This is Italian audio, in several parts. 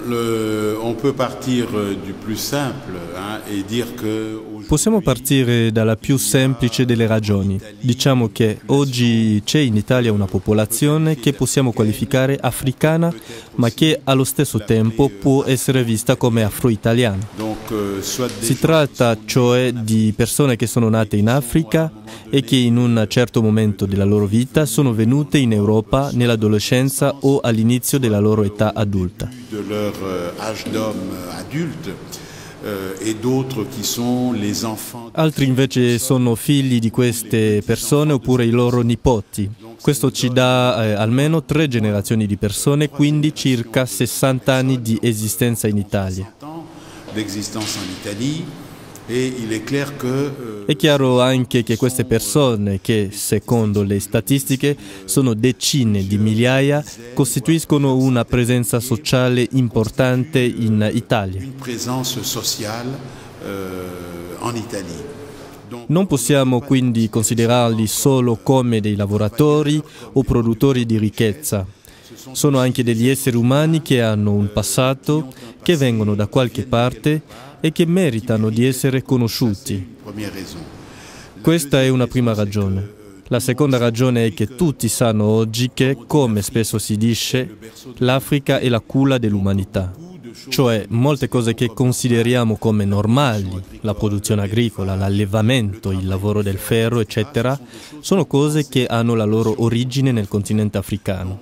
On peut partir du plus simple e dire che Possiamo partire dalla più semplice delle ragioni. Diciamo che oggi c'è in Italia una popolazione che possiamo qualificare africana, ma che allo stesso tempo può essere vista come afro-italiana. Si tratta cioè di persone che sono nate in Africa e che in un certo momento della loro vita sono venute in Europa nell'adolescenza o all'inizio della loro età adulta. Altri invece sono figli di queste persone oppure i loro nipoti. Questo ci dà almeno 3 generazioni di persone, quindi circa 60 anni di esistenza in Italia. È chiaro anche che queste persone, che secondo le statistiche sono decine di migliaia, costituiscono una presenza sociale importante in Italia. Non possiamo quindi considerarli solo come dei lavoratori o produttori di ricchezza. Sono anche degli esseri umani che hanno un passato, che vengono da qualche parte e che meritano di essere conosciuti. Questa è una prima ragione. La seconda ragione è che tutti sanno oggi che, come spesso si dice, l'Africa è la culla dell'umanità. Cioè, molte cose che consideriamo come normali, la produzione agricola, l'allevamento, il lavoro del ferro, eccetera, sono cose che hanno la loro origine nel continente africano.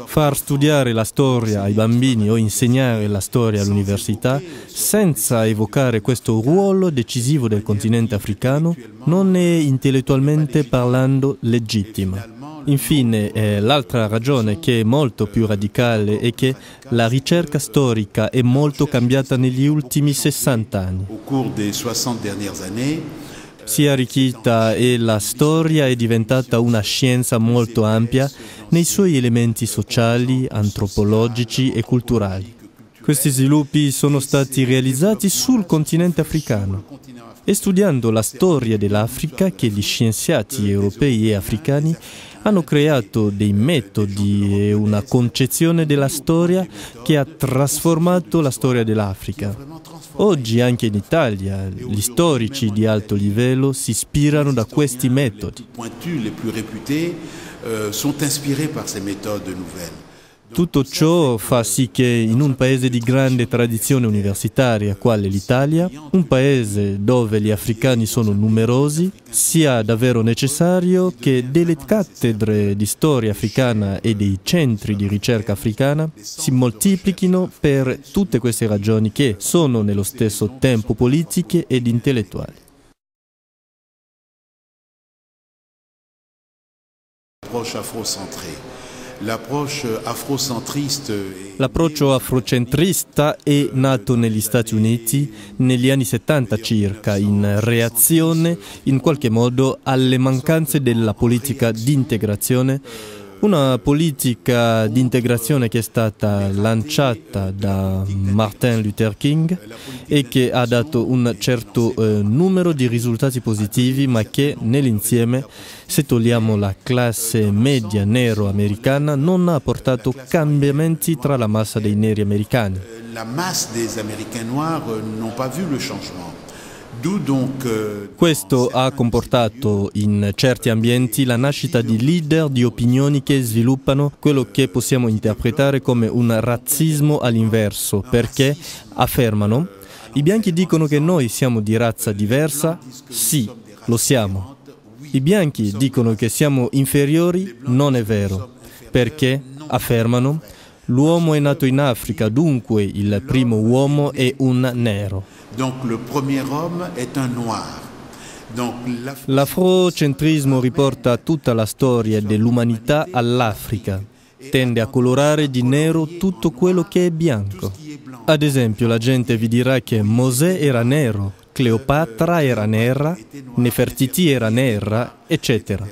Far studiare la storia ai bambini o insegnare la storia all'università senza evocare questo ruolo decisivo del continente africano non è intellettualmente parlando legittima. Infine, l'altra ragione, che è molto più radicale, è che la ricerca storica è molto cambiata negli ultimi 60 anni. Si è arricchita e la storia è diventata una scienza molto ampia nei suoi elementi sociali, antropologici e culturali. Questi sviluppi sono stati realizzati sul continente africano. È studiando la storia dell'Africa che gli scienziati europei e africani hanno creato dei metodi e una concezione della storia che ha trasformato la storia dell'Africa. Oggi anche in Italia gli storici di alto livello si ispirano da questi metodi. Tutto ciò fa sì che in un paese di grande tradizione universitaria, quale l'Italia, un paese dove gli africani sono numerosi, sia davvero necessario che delle cattedre di storia africana e dei centri di ricerca africana si moltiplichino per tutte queste ragioni che sono nello stesso tempo politiche ed intellettuali. L'approccio afrocentrista è nato negli Stati Uniti negli anni 70 circa, in reazione in qualche modo alle mancanze della politica di integrazione. Una politica di integrazione che è stata lanciata da Martin Luther King e che ha dato un certo numero di risultati positivi, ma che nell'insieme, se togliamo la classe media nero-americana, non ha portato cambiamenti tra la massa dei neri americani. La masse des Américains noirs n'ont pas vu le changement. Questo ha comportato in certi ambienti la nascita di leader di opinioni che sviluppano quello che possiamo interpretare come un razzismo all'inverso, perché affermano: i bianchi dicono che noi siamo di razza diversa? Sì, lo siamo. I bianchi dicono che siamo inferiori? Non è vero, perché affermano: l'uomo è nato in Africa, dunque il primo uomo è un nero. L'afrocentrismo riporta tutta la storia dell'umanità all'Africa. Tende a colorare di nero tutto quello che è bianco. Ad esempio, la gente vi dirà che Mosè era nero, Cleopatra era nera, Nefertiti era nera, eccetera.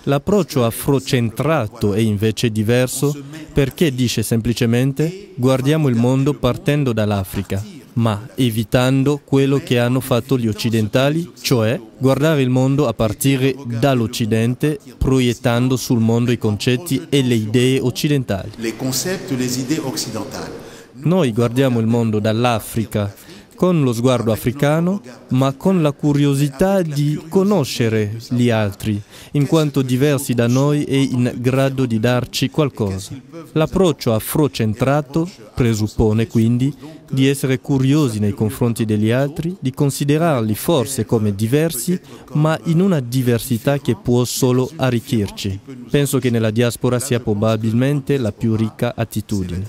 L'approccio afrocentrato è invece diverso perché dice semplicemente: guardiamo il mondo partendo dall'Africa. ma evitando quello che hanno fatto gli occidentali, cioè guardare il mondo a partire dall'Occidente, proiettando sul mondo i concetti e le idee occidentali. Noi guardiamo il mondo dall'Africa, con lo sguardo africano, ma con la curiosità di conoscere gli altri, in quanto diversi da noi e in grado di darci qualcosa. L'approccio afrocentrato presuppone quindi di essere curiosi nei confronti degli altri, di considerarli forse come diversi, ma in una diversità che può solo arricchirci. Penso che nella diaspora sia probabilmente la più ricca attitudine.